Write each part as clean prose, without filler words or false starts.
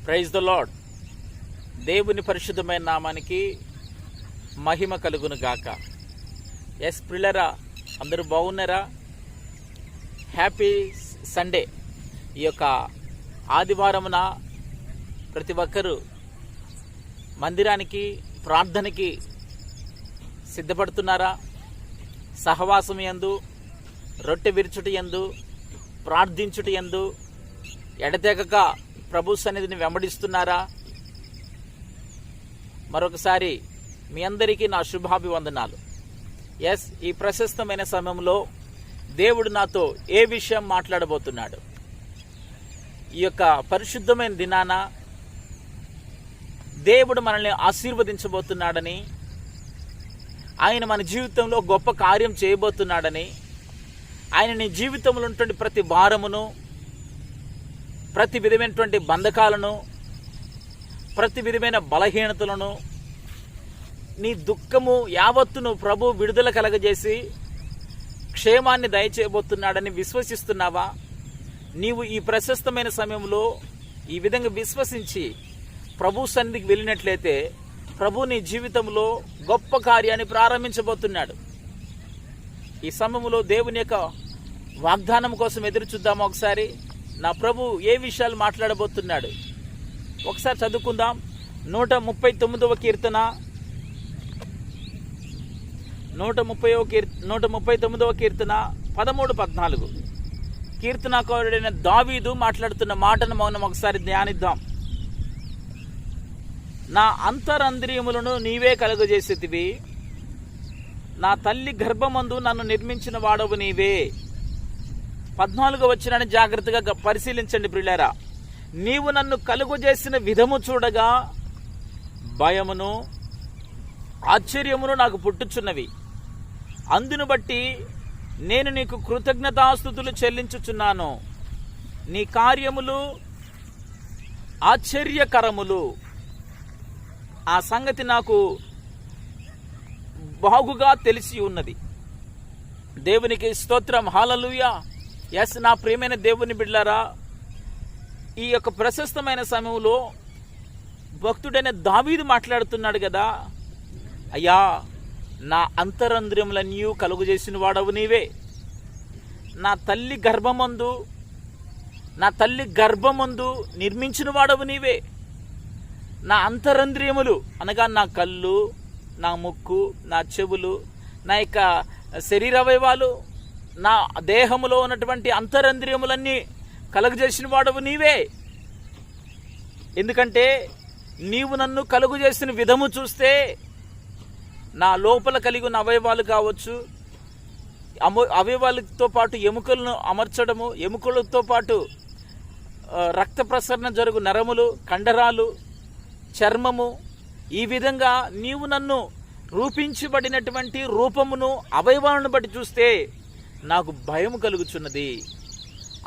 Praise the lord. దేవుని పరిశుద్ధమైన నామానికి మహిమ కలుగును గాక. ఎస్ ప్రియులారా, అందరూ బాగున్నారా? Happy Sunday. ఈ యొక్క ఆదివారమున ప్రతి ఒక్కరూ మందిరానికి ప్రార్థనకి సిద్ధపడుతున్నారా? సహవాసం యందు, రొట్టె విరుచుట యందు, ప్రార్థించుట యందు ఎడతెగక ప్రభు సన్నిధిని వెంబడిస్తున్నారా? మరొకసారి మీ అందరికీ నా శుభాభివందనాలు. ఎస్, ఈ ప్రశస్తమైన సమయంలో దేవుడు నాతో ఏ విషయం మాట్లాడబోతున్నాడు? ఈ యొక్క పరిశుద్ధమైన దినాన దేవుడు మనల్ని ఆశీర్వదించబోతున్నాడని, ఆయన మన జీవితంలో గొప్ప కార్యం చేయబోతున్నాడని, ఆయన నీ జీవితంలో ఉన్నటువంటి ప్రతి భారమును, ప్రతి విధమైనటువంటి బంధకాలను, ప్రతి విధమైన బలహీనతలను, నీ దుఃఖము యావత్తును ప్రభు విడుదల కలగజేసి క్షేమాన్ని దయచేయబోతున్నాడని విశ్వసిస్తున్నావా? నీవు ఈ ప్రశస్తమైన సమయంలో ఈ విధంగా విశ్వసించి ప్రభు సన్నిధికి వెళ్ళినట్లయితే ప్రభు నీ జీవితంలో గొప్ప కార్యాన్ని ప్రారంభించబోతున్నాడు. ఈ సమయంలో దేవుని యొక్క వాగ్దానం కోసం ఎదురు చూద్దాము. ఒకసారి నా ప్రభు ఏ విషయాలు మాట్లాడబోతున్నాడు ఒకసారి చదువుకుందాం. 139వ కీర్తన 139వ కీర్తన 13-14. కీర్తనాకారుడైన దావీదు మాట్లాడుతున్న మాటను మౌనం ఒకసారి ధ్యానిద్దాం. నా అంతరంద్రియములను నీవే కలుగజేసేతివి, నా తల్లి గర్భమందు నన్ను నిర్మించిన వాడవు నీవే. 14వ వచనాన్ని జాగ్రత్తగా పరిశీలించండి ప్రియులారా. నీవు నన్ను కలుగజేసిన విధము చూడగా భయమును ఆశ్చర్యమును నాకు పుట్టుచున్నవి. అందును బట్టి నేను నీకు కృతజ్ఞతాస్తుతులు చెల్లించుచున్నాను. నీ కార్యములు ఆశ్చర్యకరములు. ఆ సంగతి నాకు బాగుగా తెలిసి ఉన్నది. దేవునికి స్తోత్రం. హల్లెలూయా. ఎస్, నా ప్రియమైన దేవుని బిడ్డలారా, ఈ యొక్క ప్రశస్తమైన సమయంలో భక్తుడైన దావీదు మాట్లాడుతున్నాడు కదా, అయ్యా నా అంతరంద్రియములన్నీ కలుగు చేసిన వాడవు నీవే. నా తల్లి గర్భమందు నిర్మించిన వాడవు నీవే. నా అంతరంద్రియములు అనగా నా కళ్ళు, నా ముక్కు, నా చెవులు, నా యొక్క శరీరావయవాలు, నా దేహములో ఉన్నటువంటి అంతరంద్రియములన్నీ కలుగజేసిన వాడవు నీవే. ఎందుకంటే నీవు నన్ను కలుగు చేసిన విధము చూస్తే నా లోపల కలిగి ఉన్న అవయవాలు కావచ్చు, అవయవాలతో పాటు ఎముకలను అమర్చడము, ఎముకలతో పాటు రక్త ప్రసరణ జరుగు నరములు, కండరాలు, చర్మము, ఈ విధంగా నీవు నన్ను రూపించబడినటువంటి రూపమును, అవయవాలను బట్టి చూస్తే నాకు భయం కలుగుచున్నది,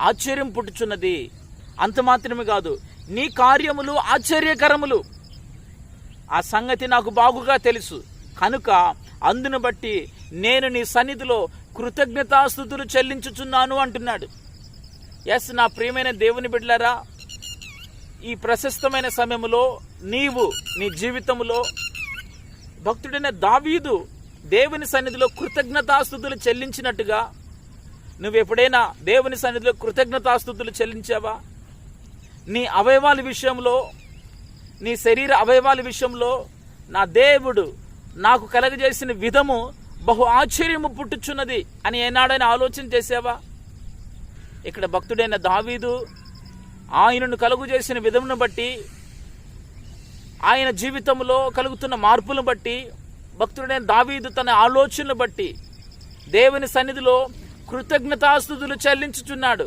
ఆశ్చర్యం పుట్టుచున్నది. అంత మాత్రమే కాదు, నీ కార్యములు ఆశ్చర్యకరములు. ఆ సంగతి నాకు బాగుగా తెలుసు కనుక అందును బట్టి నేను నీ సన్నిధిలో కృతజ్ఞతాస్తుతులు చెల్లించుచున్నాను అంటున్నాడు. ఎస్, నా ప్రియమైన దేవుని బిడ్డలారా, ఈ ప్రశస్తమైన సమయంలో నీవు నీ జీవితంలో భక్తుడైన దావీదు దేవుని సన్నిధిలో కృతజ్ఞతాస్తుతులు చెల్లించినట్టుగా నువ్వు ఎప్పుడైనా దేవుని సన్నిధిలో కృతజ్ఞతాస్తుతులు చెల్లించావా? నీ అవయవాల విషయంలో, నీ శరీర అవయవాల విషయంలో నా దేవుడు నాకు కలగజేసిన విధము బహు ఆశ్చర్యము పుట్టుచున్నది అని ఏనాడైనా ఆలోచన చేసావా? ఇక్కడ భక్తుడైన దావీదు ఆయనను కలుగు చేసిన విధమును బట్టి, ఆయన జీవితంలో కలుగుతున్న మార్పులను బట్టి, భక్తుడైన దావీదు తన ఆలోచనలు బట్టి దేవుని సన్నిధిలో కృతజ్ఞతాస్తుతులు చెల్లించుచున్నాడు.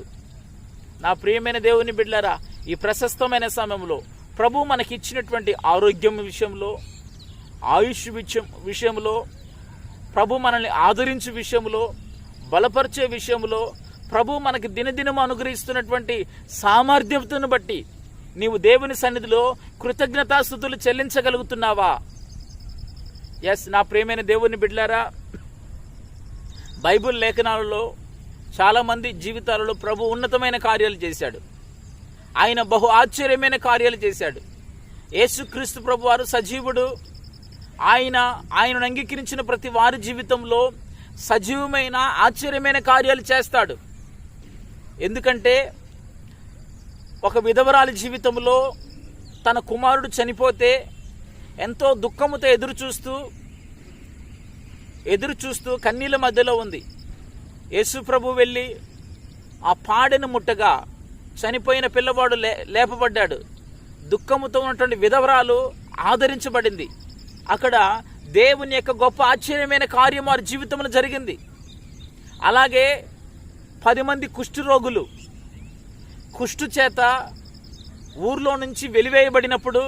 నా ప్రియమైన దేవుని బిడ్డలారా, ఈ ప్రశస్తమైన సమయంలో ప్రభు మనకి ఇచ్చినటువంటి ఆరోగ్యం విషయంలో, ఆయుష్ విషయంలో, ప్రభు మనల్ని ఆదరించే విషయంలో, బలపరిచే విషయంలో, ప్రభు మనకి దినదినము అనుగ్రహిస్తున్నటువంటి సామర్థ్యతను బట్టి నీవు దేవుని సన్నిధిలో కృతజ్ఞతాస్తుతులు చెల్లించగలుగుతున్నావా? ఎస్, నా ప్రియమైన దేవుని బిడ్డలారా, బైబిల్ లేఖనాలలో చాలామంది జీవితాలలో ప్రభు ఉన్నతమైన కార్యాలు చేశాడు. ఆయన బహు ఆశ్చర్యమైన కార్యాలు చేశాడు. యేసుక్రీస్తు ప్రభువారు సజీవుడు. ఆయనను అంగీకరించిన ప్రతి వారి జీవితంలో సజీవమైన ఆశ్చర్యమైన కార్యాలు చేస్తాడు. ఎందుకంటే ఒక విధవరాలి జీవితంలో తన కుమారుడు చనిపోతే ఎంతో దుఃఖముతో ఎదురు చూస్తూ కన్నీళ్ళ మధ్యలో ఉంది. యేసు ప్రభు వెళ్ళి ఆ పాడెను ముట్టగా చనిపోయిన పిల్లవాడు లేపబడ్డాడు. దుఃఖముతో ఉన్నటువంటి విధవరాలు ఆదరించబడింది. అక్కడ దేవుని యొక్క గొప్ప ఆశ్చర్యమైన కార్యం వారి జీవితంలో జరిగింది. అలాగే 10 మంది కుష్ఠరోగులు కుష్టు చేత ఊర్లో నుంచి వెలివేయబడినప్పుడు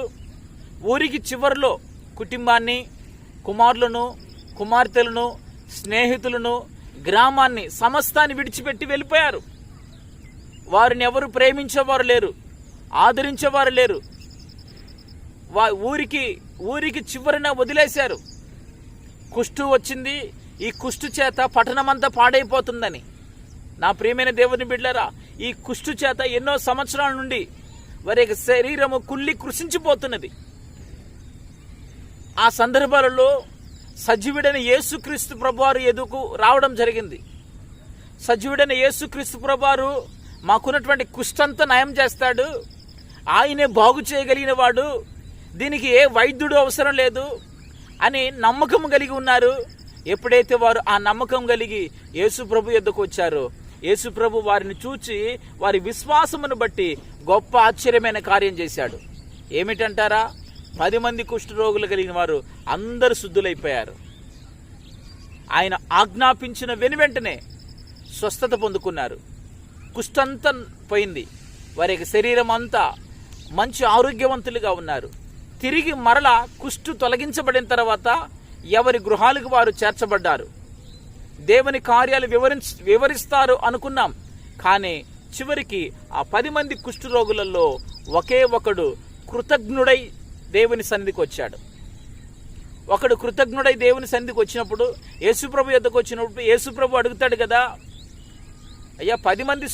ఊరికి చివరిలో కుటుంబాన్ని, కుమారులను, కుమార్తెలను, స్నేహితులను, గ్రామాన్ని, సమస్తాన్ని విడిచిపెట్టి వెళ్ళిపోయారు. వారిని ఎవరు ప్రేమించేవారు లేరు, ఆదరించేవారు లేరు. ఊరికి చివరిన వదిలేశారు. కుష్టు వచ్చింది, ఈ కుష్టు చేత పట్టణమంతా పాడైపోతుందని. నా ప్రియమైన దేవుని బిడ్డలారా, ఈ కుష్టు చేత ఎన్నో సంవత్సరాల నుండి వారి యొక్క శరీరము కుళ్ళి కృషించిపోతున్నది. ఆ సందర్భాలలో సజీవుడైన యేసుక్రీస్తు ప్రభువారు ఎదుకు రావడం జరిగింది. సజీవుడైన యేసుక్రీస్తు ప్రభువారు మాకున్నటువంటి కుష్ఠంతా నయం చేస్తాడు, ఆయనే బాగు చేయగలిగిన వాడు, దీనికి ఏ వైద్యుడు అవసరం లేదు అని నమ్మకం కలిగి ఉన్నారు. ఎప్పుడైతే వారు ఆ నమ్మకం కలిగి యేసు ప్రభు యొద్దకు వచ్చారో, యేసు ప్రభు వారిని చూచి వారి విశ్వాసమును బట్టి గొప్ప ఆశ్చర్యమైన కార్యం చేశాడు. ఏమిటంటారా? 10 మంది కుష్ఠరోగులు కలిగిన వారు అందరూ శుద్ధులైపోయారు. ఆయన ఆజ్ఞాపించిన వెనువెంటనే స్వస్థత పొందుకున్నారు. కుష్ఠంతా పోయింది. వారి యొక్క శరీరం అంతా మంచి ఆరోగ్యవంతులుగా ఉన్నారు. తిరిగి మరలా కుష్టు తొలగించబడిన తర్వాత ఎవరి గృహాలకు వారు చేర్చబడ్డారు. దేవుని కార్యాలు వివరిస్తారు అనుకున్నాం. కానీ చివరికి ఆ 10 మంది కుష్ఠరోగులలో ఒకే ఒకడు కృతజ్ఞుడై దేవుని సన్నిధికి వచ్చాడు. ఒకడు కృతజ్ఞుడై దేవుని సన్నిధికి వచ్చినప్పుడు, యేసుప్రభు యొద్దకు వచ్చినప్పుడు యేసుప్రభు అడుగుతాడు కదా, అయ్యా 10 మంది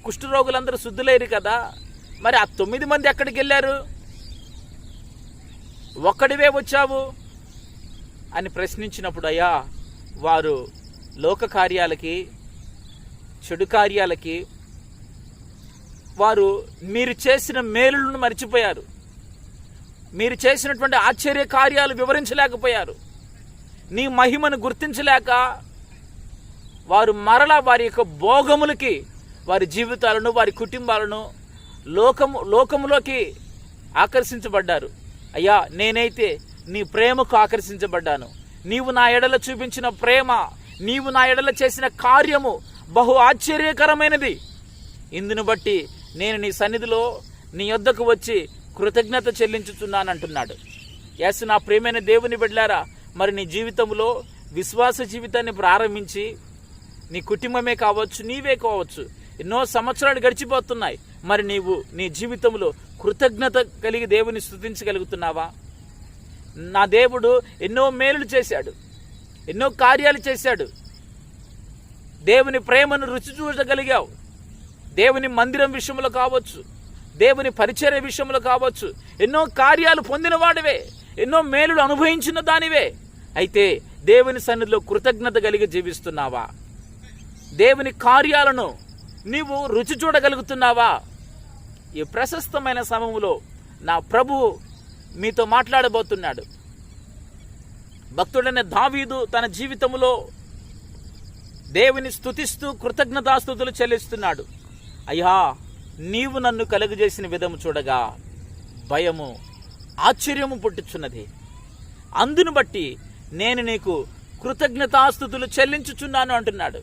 కుష్ఠరోగులందరూ శుద్ధులేరు కదా, మరి ఆ 9 మంది ఎక్కడికి వెళ్ళారు? ఒక్కడివే వచ్చావు అని ప్రశ్నించినప్పుడు, అయ్యా వారు లోక కార్యాలకి, చెడు కార్యాలకి, వారు మీరు చేసిన మేలులను మర్చిపోయారు. మీరు చేసినటువంటి ఆశ్చర్య కార్యాలు వివరించలేకపోయారు. నీ మహిమను గుర్తించలేక వారు మరలా వారి యొక్క భోగములకి వారి జీవితాలను, వారి కుటుంబాలను, లోకములోకి ఆకర్షించబడ్డారు. అయ్యా నేనైతే నీ ప్రేమకు ఆకర్షించబడ్డాను. నీవు నా ఎడల చూపించిన ప్రేమ, నీవు నా ఎడల చేసిన కార్యము బహు ఆశ్చర్యకరమైనది. ఇందును బట్టి నేను నీ సన్నిధిలో నీ యొద్దకు వచ్చి కృతజ్ఞత చెల్లించుతున్నానంటున్నాడు. యేసు నా ప్రియమైన దేవుని బిడ్డలారా, మరి నీ జీవితంలో విశ్వాస జీవితాన్ని ప్రారంభించి నీ కుటుంబమే కావచ్చు, నీవే కావచ్చు, ఎన్నో సంవత్సరాలు గడిచిపోతున్నాయి. మరి నీవు నీ జీవితంలో కృతజ్ఞత కలిగి దేవుని స్తుతించగలుగుతున్నావా? నా దేవుడు ఎన్నో మేలులు చేశాడు, ఎన్నో కార్యాలు చేశాడు. దేవుని ప్రేమను రుచి చూడగలిగావు. దేవుని మందిరం విషయంలో కావచ్చు, దేవుని పరిచర్య విషయంలో కావచ్చు, ఎన్నో కార్యాలు పొందిన వాడివే, ఎన్నో మేలులు అనుభవించిన దానివే. అయితే దేవుని సన్నిధిలో కృతజ్ఞత కలిగి జీవిస్తున్నావా? దేవుని కార్యాలను నీవు రుచి చూడగలుగుతున్నావా? ఈ ప్రశస్తమైన సమయంలో నా ప్రభువు మీతో మాట్లాడబోతున్నాడు. భక్తుడైన దావీదు తన జీవితంలో దేవుని స్తుతిస్తూ కృతజ్ఞతాస్తుతులు చెల్లిస్తున్నాడు. అయ్యా నీవు నన్ను కలుగజేసిన విధము చూడగా భయము, ఆశ్చర్యము పుట్టుచున్నది. అందును బట్టి నేను నీకు కృతజ్ఞతాస్తుతులు చెల్లించుచున్నాను అంటున్నాడు.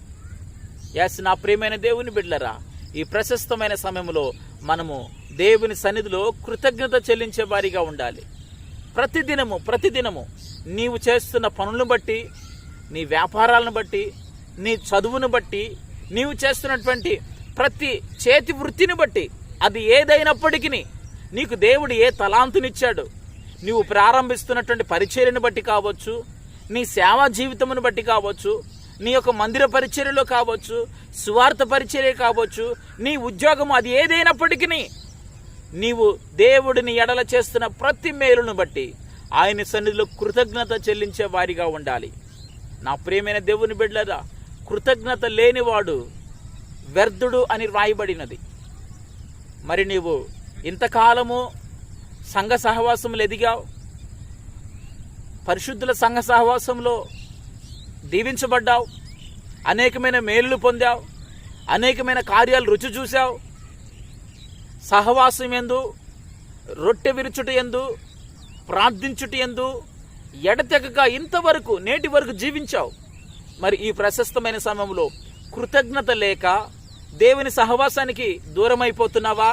యాస్ నా ప్రియమైన దేవుని బిడ్డలరా, ఈ ప్రశస్తమైన సమయంలో మనము దేవుని సన్నిధిలో కృతజ్ఞత చెల్లించే వారిగా ఉండాలి. ప్రతిదినము నీవు చేస్తున్న పనులను బట్టి, నీ వ్యాపారాలను బట్టి, నీ చదువును బట్టి, నీవు చేస్తున్నటువంటి ప్రతి చేతి వృత్తిని బట్టి, అది ఏదైనప్పటికీ నీకు దేవుడు ఏ తలాంతునిచ్చాడు, నీవు ప్రారంభిస్తున్నటువంటి పరిచర్యను బట్టి కావచ్చు, నీ సేవా జీవితమును బట్టి కావచ్చు, నీ యొక్క మందిర పరిచర్యలో కావచ్చు, సువార్త పరిచర్య కావచ్చు, నీ ఉద్యోగం అది ఏదైనప్పటికీ నీవు దేవుడిని ఎడల చేస్తున్న ప్రతి మేలును బట్టి ఆయన సన్నిధిలో కృతజ్ఞత చెల్లించే వారిగా ఉండాలి. నా ప్రియమైన దేవుని బిడ్డలారా, కృతజ్ఞత లేనివాడు వ్యర్థుడు అని రాయబడినది. మరి నీవు ఇంతకాలము సంఘ సహవాసములు ఎదిగావు, పరిశుద్ధుల సంఘ సహవాసంలో దీవించబడ్డావు, అనేకమైన మేలులు పొందావు, అనేకమైన కార్యాలు రుచి చూశావు. సహవాసం యందు, రొట్టె విరుచుట యందు, ప్రార్థించుట యందు ఎడతెగక ఇంతవరకు నేటి వరకు జీవించావు. మరి ఈ ప్రశస్తమైన సమయంలో కృతజ్ఞత లేక దేవుని సహవాసానికి దూరమైపోతున్నావా?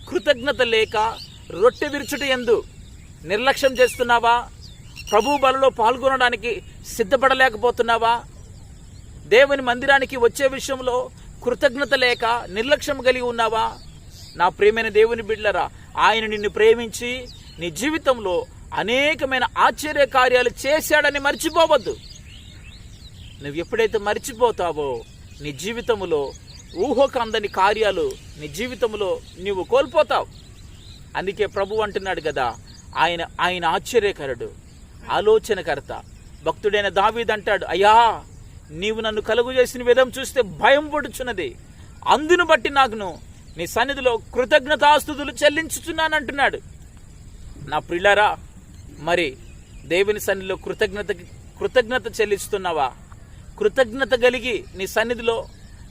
కృతజ్ఞత లేక రొట్టె విరుచుట యందు నిర్లక్ష్యం చేస్తున్నావా? ప్రభు బలలో పాల్గొనడానికి సిద్ధపడలేకపోతున్నావా? దేవుని మందిరానికి వచ్చే విషయంలో కృతజ్ఞత లేక నిర్లక్ష్యం కలిగి ఉన్నావా? నా ప్రియమైన దేవుని బిడ్డలారా, ఆయన నిన్ను ప్రేమించి నీ జీవితంలో అనేకమైన ఆశ్చర్య కార్యాలు చేశాడని మర్చిపోవద్దు. నువ్వు ఎప్పుడైతే మర్చిపోతావో నీ జీవితంలో ఊహకు అందని కార్యాలు నీ జీవితంలో నువ్వు కోల్పోతావు. అందుకే ప్రభు అంటున్నాడు కదా, ఆయన ఆశ్చర్యకరుడు, ఆలోచనకర్త. భక్తుడైన దావీదు అంటాడు, అయ్యా నీవు నన్ను కలుగు చేసిన విధం చూస్తే భయం పడుచున్నది, అందును బట్టి నాకును నీ సన్నిధిలో కృతజ్ఞతాస్తుతులు చెల్లించుచున్నానంటున్నాడు. నా ప్రియులారా, మరి దేవుని సన్నిధిలో కృతజ్ఞత చెల్లిస్తున్నావా? కృతజ్ఞత కలిగి నీ సన్నిధిలో,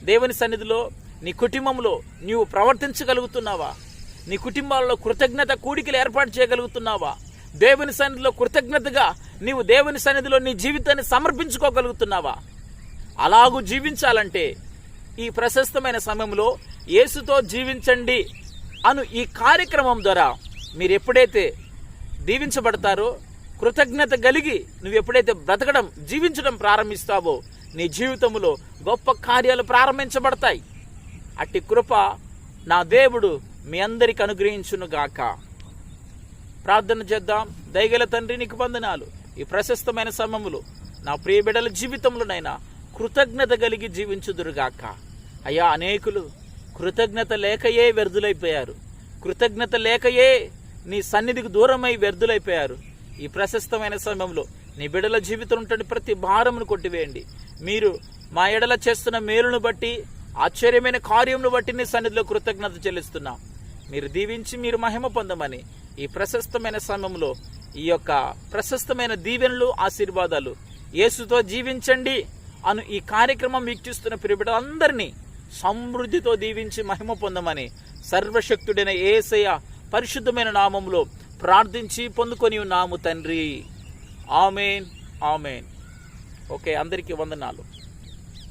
దేవుని సన్నిధిలో, నీ కుటుంబంలో నీవు ప్రవర్తించగలుగుతున్నావా? నీ కుటుంబాలలో కృతజ్ఞత కూడికలు ఏర్పాటు చేయగలుగుతున్నావా? దేవుని సన్నిధిలో కృతజ్ఞతగా నీవు దేవుని సన్నిధిలో నీ జీవితాన్ని సమర్పించుకోగలుగుతున్నావా? అలాగూ జీవించాలంటే ఈ ప్రశస్తమైన సమయంలో యేసుతో జీవించండి అను ఈ కార్యక్రమం ద్వారా మీరు ఎప్పుడైతే దీవించబడతారో, కృతజ్ఞత కలిగి నువ్వు ఎప్పుడైతే బ్రతకడం, జీవించడం ప్రారంభిస్తావో నీ జీవితంలో గొప్ప కార్యాలు ప్రారంభించబడతాయి. అట్టి కృప నా దేవుడు మీ అందరికి అనుగ్రహించునుగాక. ప్రార్థన చేద్దాం. దయగల తండ్రి, నీకు వందనాలు. ఈ ప్రశస్తమైన సమయములో నా ప్రియ బిడ్డల జీవితంలోనైనా కృతజ్ఞత కలిగి జీవించుదురుగాక. అయ్యా, అనేకులు కృతజ్ఞత లేకయే వ్యర్థులైపోయారు, కృతజ్ఞత లేకయే నీ సన్నిధికి దూరమై వ్యర్థులైపోయారు. ఈ ప్రశస్తమైన సమయంలో నీ బిడ్డల జీవితం ఉంటున్న ప్రతి భారమును కొట్టివేయండి. మీరు మా ఎడల చేస్తున్న మేలును బట్టి, ఆశ్చర్యమైన కార్యమును బట్టి నీ సన్నిధిలో కృతజ్ఞత చెల్లిస్తున్నాం. మీరు దీవించి మీరు మహిమ పొందమని ఈ ప్రశస్తమైన సమయంలో ఈ యొక్క ప్రశస్తమైన దీవెనలు, ఆశీర్వాదాలు, యేసుతో జీవించండి అను ఈ కార్యక్రమం వీక్షిస్తున్న ప్రియబిడ్డలందరినీ సమృద్ధితో దీవించి మహిమ పొందమని సర్వశక్తుడైన యేసయ్య పరిశుద్ధమైన నామములో ప్రార్థించి పొందుకొని ఉన్నాము తండ్రి. ఆమేన్, ఆమేన్. ఓకే, అందరికీ వందనాలు.